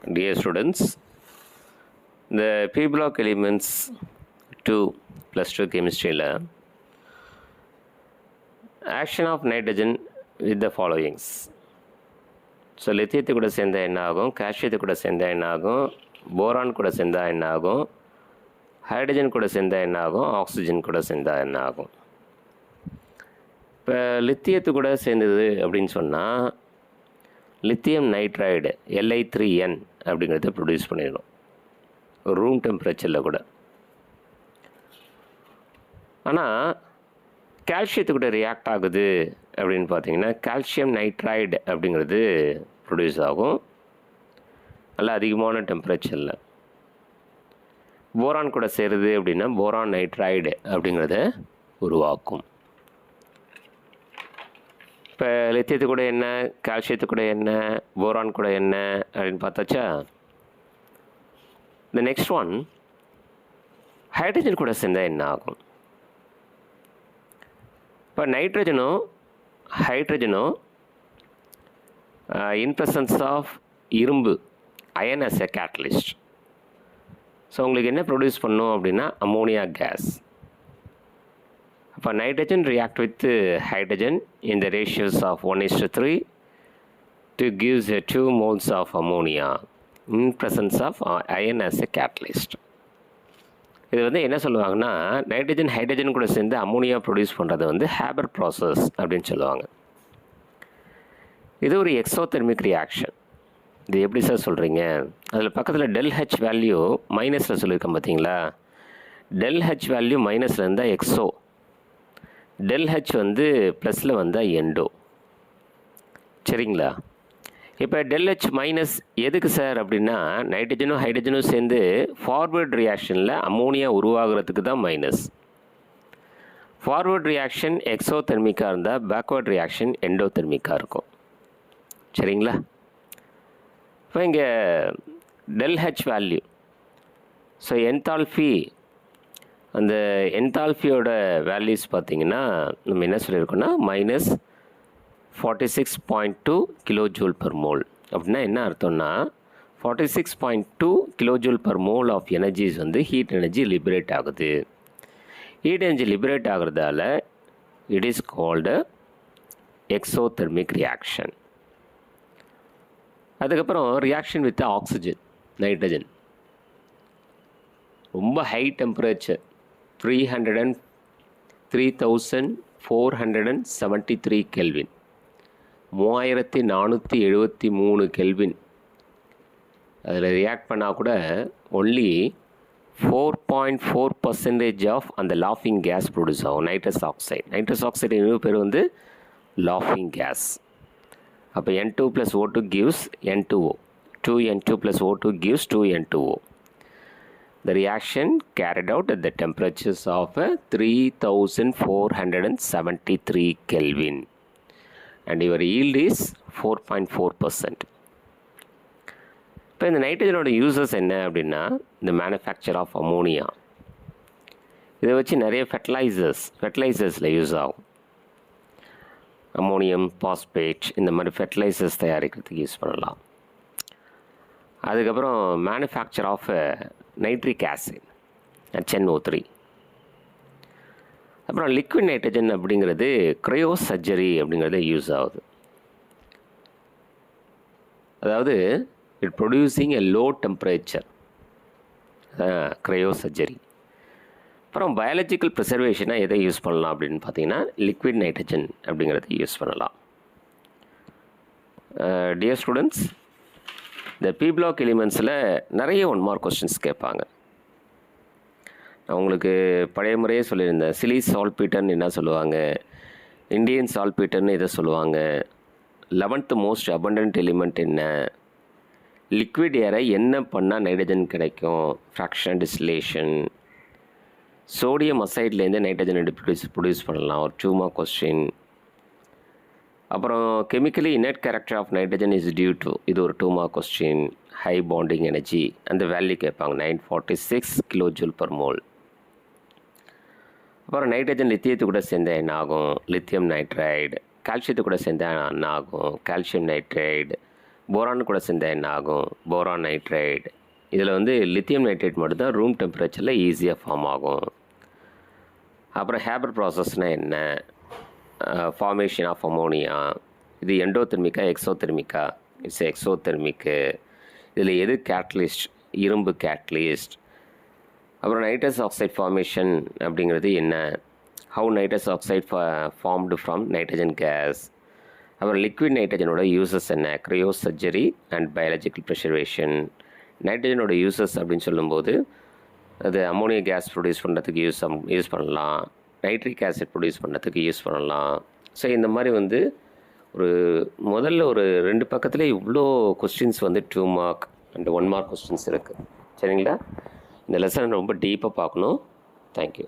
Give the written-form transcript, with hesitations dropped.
Dear students, the P block elements 2 plus 2 chemistry action of nitrogen with the followings. So லித்தியத்து கூட சேர்ந்தால் என்ன ஆகும், கால்சியத்து கூட சேர்ந்தால் என்ன ஆகும், போரான் கூட சேர்ந்தால் என்ன ஆகும், ஹைட்ரஜன் கூட சேர்ந்தால் என்ன ஆகும், ஆக்சிஜன் கூட சேர்ந்தால் என்ன ஆகும். இப்போ லித்தியத்து கூட சேர்ந்தது அப்படின்னு சொன்னால் லித்தியம் நைட்ரைடு Li3n அப்படிங்கிறத ப்ரொடியூஸ் பண்ணிடணும் ரூம் டெம்பரேச்சரில் கூட. ஆனால் கால்சியத்து கூட ரியாக்ட் ஆகுது அப்படின்னு பார்த்தீங்கன்னா கால்சியம் நைட்ரைடு அப்படிங்கிறது ப்ரொடியூஸ் ஆகும் நல்லா அதிகமான டெம்பரேச்சரில். போரான் கூட சேருது அப்படின்னா போரான் நைட்ரைடு அப்படிங்கிறத உருவாக்கும். இப்போ லித்தியத்து கூட என்ன, கால்சியத்து கூட என்ன, போரான் கூட என்ன அப்படின்னு பார்த்தாச்சா. இந்த நெக்ஸ்ட் ஒன் ஹைட்ரஜன் கூட சேர்ந்தால் என்ன ஆகும். இப்போ நைட்ரஜனும் ஹைட்ரஜனும் இன் ப்ரெசன்ஸ் ஆஃப் இரும்பு iron as a catalyst. So உங்களுக்கு என்ன ப்ரொடியூஸ் பண்ணும் அப்படின்னா அமோனியா கேஸ். அப்போ nitrogen react with hydrogen in the ratios of 1:3 to gives 2 moles of ammonia in presence of iron as a catalyst. இது வந்து என்ன சொல்லுவாங்கன்னா நைட்ரஜன் ஹைட்ரஜன் கூட சேர்ந்து அமோனியா ப்ரொடியூஸ் பண்ணுறது வந்து ஹேபர் ப்ராசஸ் அப்படின்னு சொல்லுவாங்க. இது ஒரு எக்ஸோதெர்மிக் ரியாக்ஷன். இது எப்படி சார் சொல்கிறீங்க, அதில் பக்கத்தில் ΔH வேல்யூ மைனஸில் சொல்லியிருக்கேன் பார்த்தீங்களா. ΔH வேல்யூ மைனஸில் இருந்தால் எக்ஸோ, ΔH வந்து ப்ளஸில் வந்தால் எண்டோ. சரிங்களா. இப்போ ΔH மைனஸ் எதுக்கு சார் அப்படின்னா நைட்ரஜனும் ஹைட்ரஜனும் சேர்ந்து ஃபார்வர்ட் ரியாக்ஷனில் அமோனியா உருவாகிறதுக்கு தான் மைனஸ். ஃபார்வர்ட் ரியாக்ஷன் எக்ஸோதெர்மிக்காக இருந்தால் பேக்வர்ட் ரியாக்ஷன் எண்டோதெர்மிக்காக இருக்கும். சரிங்களா. இப்போ இங்கே ΔH வேல்யூ, ஸோ என்தால்ஃபி, அந்த என்தால்ஃபியோட வேல்யூஸ் பார்த்திங்கன்னா நம்ம என்ன சொல்லியிருக்கோன்னா -46.2 கிலோஜூல் பர் மோல். அப்படின்னா என்ன அர்த்தம்னா 46.2 kilojoule per mole of energies வந்து ஹீட் எனர்ஜி லிபரேட் ஆகுது. ஹீட் எனர்ஜி லிபரேட் ஆகிறதால it is called exothermic reaction. அதுக்கப்புறம் ரியாக்ஷன் வித் ஆக்சிஜன் நைட்ரஜன் ரொம்ப ஹை டெம்பரேச்சர் 3473 கெல்வின், 3473 கெல்வின். அதில் ரியாக்ட் பண்ணால் கூட ஒன்லி 4.4% ஆஃப் அந்த லாஃபிங் கேஸ் ப்ரொடியூஸ் ஆகும், நைட்ரஸ் ஆக்சைடு. நைட்ரஸ் ஆக்சைடு இன்னொரு பேர் வந்து லாஃபிங் கேஸ். அப்போ N2 + O2 gives N2O, 2N2 + O2 gives 2N2O. The reaction carried out at the temperatures of 3473 Kelvin and your yield is 4.4%. இப்போ இந்த நைட்ரஜனோட யூசஸ் என்ன அப்படின்னா இந்த மேனுஃபேக்சர் ஆஃப் அமோனியா. இதை வச்சு நிறைய ஃபெர்டிலைசர்ஸில் யூஸ் ஆகும். அமோனியம் பாஸ்பேட் இந்த மாதிரி ஃபெர்டிலைசர்ஸ் தயாரிக்கிறதுக்கு யூஸ் பண்ணலாம். அதுக்கப்புறம் manufacture of nitric acid HNO3. அப்புறம் லிக்விட் நைட்ரஜன் அப்படிங்கிறது க்ரையோ சர்ஜரி அப்படிங்கிறது யூஸ் ஆகுது. அதாவது it producing a low temperature, cryo surgery. அப்புறம் பயாலஜிக்கல் ப்ரிசர்வேஷனாக எதை யூஸ் பண்ணலாம் அப்படின்னு பார்த்தீங்கன்னா லிக்விட் நைட்ரஜன் அப்படிங்கிறத யூஸ் பண்ணலாம். டியர் ஸ்டூடெண்ட்ஸ், இந்த பி பிளாக் எலிமெண்ட்ஸில் நிறைய 1 மார்க் கொஸ்டின்ஸ் கேட்பாங்க. நான் உங்களுக்கு பழைய முறையே சொல்லியிருந்தேன். சிலி சால்பீட்டர்னு என்ன சொல்லுவாங்க, இண்டியன் சால்பீட்டர்னு இதை சொல்லுவாங்க, 11th மோஸ்ட் அபண்டன்ட் எலிமெண்ட் என்ன, லிக்விட் ஏரை என்ன பண்ணால் நைட்ரஜன் கிடைக்கும், ஃப்ராக்ஷன் டிஸ்டிலேஷன், சோடியம் அசைட்லேருந்து நைட்ரஜன் ப்ரொடியூஸ் பண்ணலாம், ஒரு 2 மார்க் கொஸ்டின். அப்புறம் chemically inert character of nitrogen is due to, இது ஒரு 2 mark question. High bonding energy அந்த வேல்யூ கேட்பாங்க, 946 கிலோஜூல் பர் மோல். அப்புறம் நைட்ரஜன் லித்தியத்து கூட சேர்ந்தால் என்ன ஆகும், லித்தியம் நைட்ரைடு. கால்சியத்து கூட சேர்ந்தால் என்ன ஆகும், கால்சியம் நைட்ரைடு. போரான் கூட சேர்ந்தால் என்ன ஆகும்? Boron nitrite. இதில் வந்து லித்தியம் நைட்ரேட் மட்டும்தான் ரூம் டெம்பரேச்சரில் ஈஸியாக ஃபார்ம் ஆகும். அப்புறம் ஹேபர் ப்ராசஸ்னால் என்ன? Formation of ammonia. இது எண்டோதெர்மிக்கா எக்ஸோதெர்மிக்கா? இட்ஸ் எக்ஸோதெர்மிக்கு. இதில் எது கேட்டலிஸ்ட்? இரும்பு கேட்டலிஸ்ட். அப்புறம் நைட்ரஸ் ஆக்சைடு ஃபார்மேஷன் அப்படிங்கிறது என்ன? How nitrous oxide formed from nitrogen gas. அப்புறம் லிக்விட் நைட்ரஜனோட யூசஸ் என்ன? Cryosurgery and biological preservation. நைட்ரஜனோட யூசஸ் அப்படின்னு சொல்லும்போது அது அமோனியா கேஸ் ப்ரொடியூஸ் பண்ணுறதுக்கு யூஸ் பண்ணலாம், நைட்ரிக் ஆசிட் ப்ரொடியூஸ் பண்ணுறதுக்கு யூஸ் பண்ணலாம். ஸோ இந்த மாதிரி வந்து முதல்ல ஒரு 2 பக்கத்தில் இவ்வளோ கொஸ்டின்ஸ் வந்து 2 மார்க் அண்ட் 1 மார்க் கொஸ்டின்ஸ் இருக்குது. சரிங்களா? இந்த லெசன் ரொம்ப டீப்பாக பார்க்கணும். தேங்க்யூ.